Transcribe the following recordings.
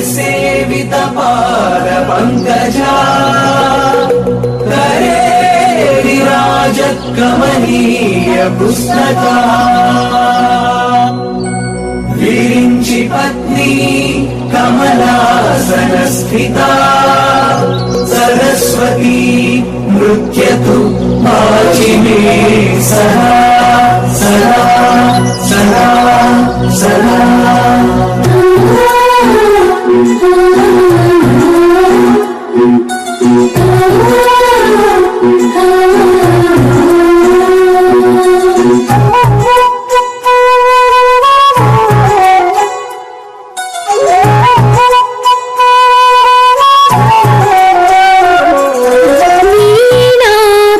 सेवित पाद पंकजा करे विराजत कमनीय पुस्तका विरिंचि पत्नी कमलासन स्थिता सरस्वती नृत्यतु वाचि मे सदा सदा सदा सदा।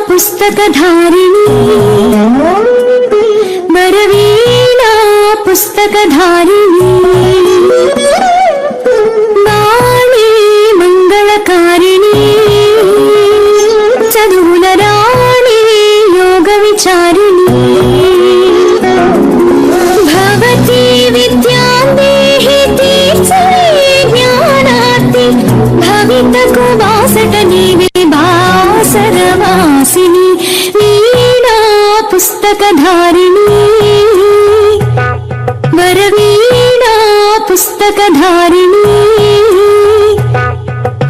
पुस्तकधारिणी वरवीणा पुस्तकधारिणी वाणी मंगलकारिणी चदुलराणी योगविचारिणी भवती विद्यादेहि तीर्थये ज्ञानार्थे भवितकुवासटनीवे बासरवासिनी वीणा पुस्तकधारिणी वरवीणा पुस्तकधारिणी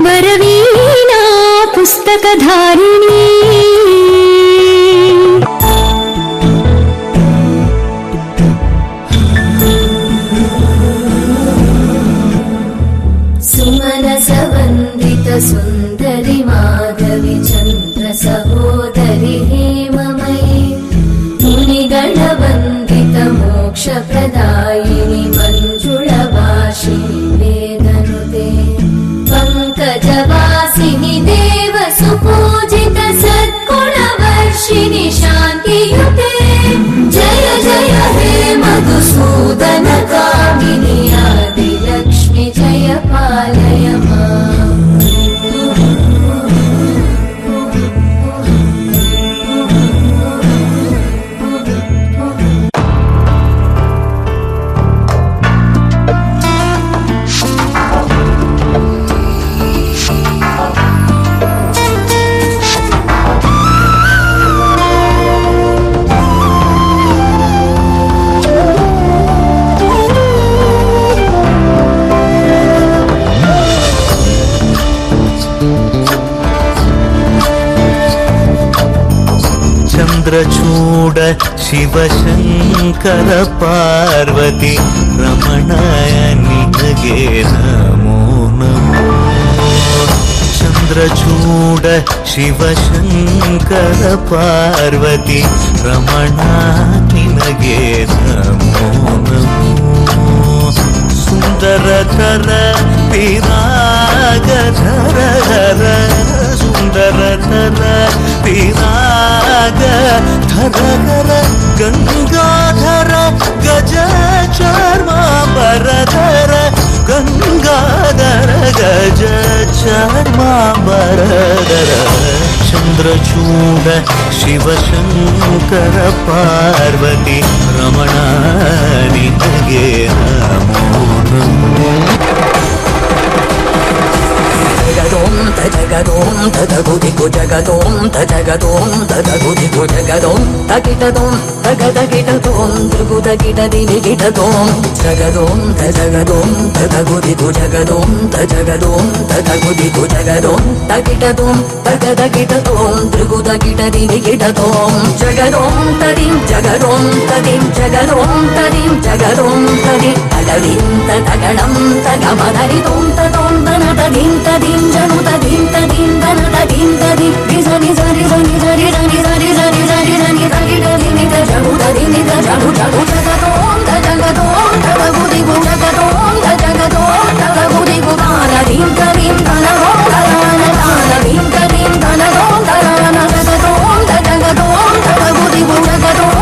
वरवीणा पुस्तकधारिणी। सुमनसवन्दित सुन्दरि माधवी चन्द्र सहोदरि हेममयी मुनिगणवन्दित मोक्षप्रदायिनि मञ्जुळवासिनि वेदनुते पङ्कजवासिनि देव सुपूजित सद्गुणवर्षिणि शान्तियुते जय जय हे मधुसूदन कामिनि आदिलक्ष्मि जय पालय माम्। चन्द्रचूड शिवशङ्कर पार्वती रमणाय निनगे नमो नमो। चन्द्रचूड शिवशङ्कर पार्वती रमणा निनगे नमो नमो। सुन्दरतर विरागधर धर सुन्दरतर विराग धर गंगाधर गज चर्मांबरधर गंगाधर गज चर्मांबरधर। चन्द्रचूड शिवशङ्कर पार्वती रमणा निनगे नमो नमो। जगदों तदगुदिगु जगदों तदगुदिगु जगदों तकिटदों तगदगिटदों त्रिगुदगिटदिनिगिटदों जगदों तदगुदिगु जगदों तदगुदिगु जगदों तकिटदों तगदगिटदों त्रिगुदगिटदिनिगिटदों जगदों तदिं जगदों तदिं जगदों तदिं जगदों तदिं तगदिं तगणं तगमदरिदों तदों तनतदिं तदिं जनु तदिं तदिं तनतदिं तदिं निजनि जनि जनि जनि जनि जनि जनि जनि जनि तगि तदिनि तजगु तदिनि तजगु जगु जगदों तदगुदिगु जगदों तदगुदिगु तानदिं तदिं तनगों तदान तानदिं तदिं तनगों तदान जगदों तदगुदिगु जगदों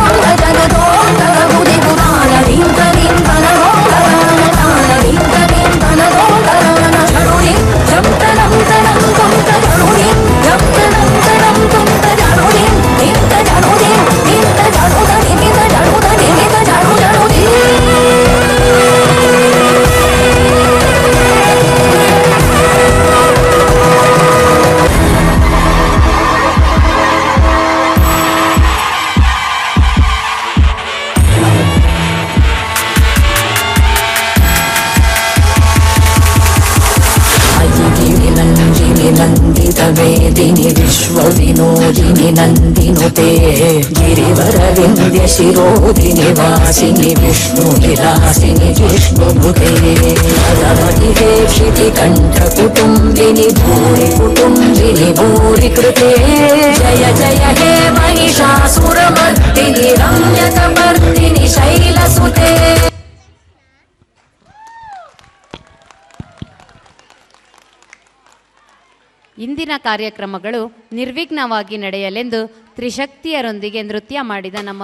तदगुदिगु तानदिं तदिं तनगों तदान तानदिं तदिं तनगों तदान जरुदिं जम तनं तनं तं तजरुदिं जम तनं तनं तं तजरुदिं नित जरुदिं नित जरुदिं नित जरुदिं नित वेदिनि विश्वविनोदिनि नन्दिनुते गिरिवरविन्द्य शिरोधिनि वासिनि विष्णुविलासिनि जिष्णुभुते भगवति क्षितिकण्ठकुटुम्बिनि भूरि कुटुम्बिनि भूरि कृते जय जय हे महिषासुरमर्दिनि रम्यकपर्दिनि शैलसुते. ಇಂದಿನ ಕಾರ್ಯಕ್ರಮಗಳು ನಿರ್ವಿಘ್ನವಾಗಿ ನಡೆಯಲೆಂದು ತ್ರಿಶಕ್ತಿಯರೊಂದಿಗೆ ನೃತ್ಯ ಮಾಡಿದ ನಮ್ಮ